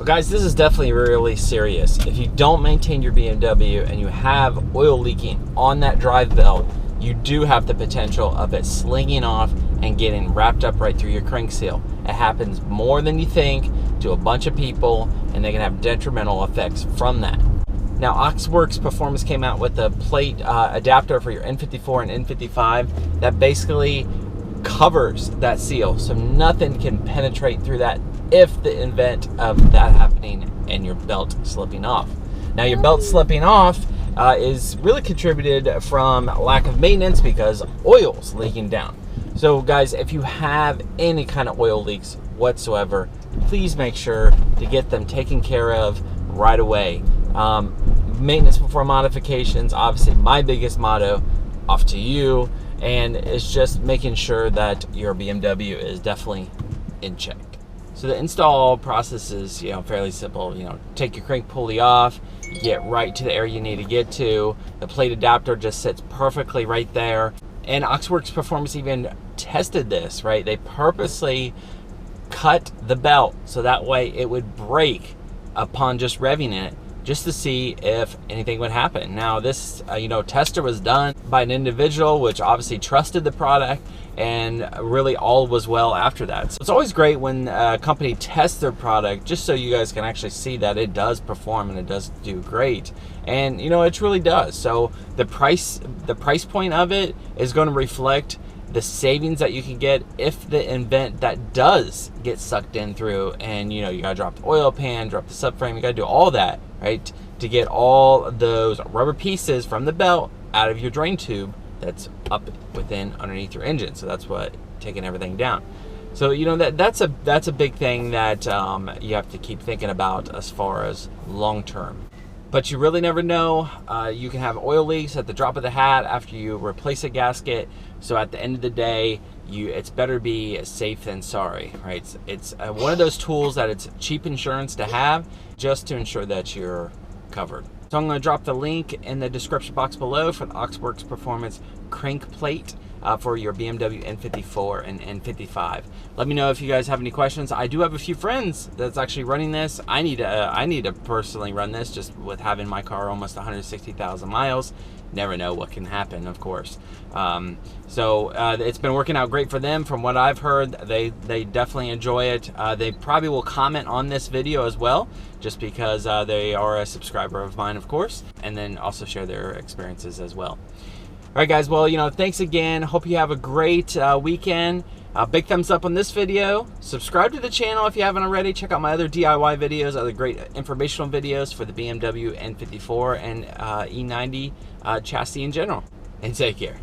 Well, guys, this is definitely really serious. If you don't maintain your BMW and you have oil leaking on that drive belt, you do have the potential of it slinging off and getting wrapped up right through your crank seal. It happens more than you think to a bunch of people, and they can have detrimental effects from that. Now, Oxworks Performance came out with a plate adapter for your N54 and N55 that basically covers that seal, so nothing can penetrate through that if the event of that happening and your belt slipping off. Now, your belt slipping off is really contributed from lack of maintenance because oil's leaking down. So guys, if you have any kind of oil leaks whatsoever, please make sure to get them taken care of right away. Maintenance before modifications, obviously my biggest motto, off to you, and it's just making sure that your BMW is definitely in check. So the install process is, fairly simple. Take your crank pulley off, get right to the area you need to get to. The plate adapter just sits perfectly right there. And Oxworks Performance even tested this, right? They purposely cut the belt so that way it would break upon just revving it, just to see if anything would happen. Now, this tester was done by an individual which obviously trusted the product, and really all was well after that. So it's always great when a company tests their product, just so you guys can actually see that it does perform and it does do great. And it really does. So the price point of it is going to reflect the savings that you can get if the event that does get sucked in through, and you gotta drop the oil pan, drop the subframe, you gotta do all that, right, to get all those rubber pieces from the belt out of your drain tube that's up underneath your engine. So that's what taking everything down. So that's a big thing that you have to keep thinking about as far as long term. But you really never know. You can have oil leaks at the drop of the hat after you replace a gasket. So at the end of the day, it's better be safe than sorry, right? It's one of those tools that it's cheap insurance to have, just to ensure that you're covered. So I'm going to drop the link in the description box below for the Oxworks Performance crank plate for your BMW N54 and N55. Let me know if you guys have any questions. I do have a few friends that's actually running this. I need to personally run this, just with having my car almost 160,000 miles. Never know what can happen, of course. So it's been working out great for them. From what I've heard, they definitely enjoy it. They probably will comment on this video as well, just because they are a subscriber of mine, of course, and then also share their experiences as well. All right, guys, well, thanks again. Hope you have a great weekend. Big thumbs up on this video. Subscribe to the channel if you haven't already. Check out my other DIY videos, other great informational videos for the BMW N54 and E90 chassis in general. And take care.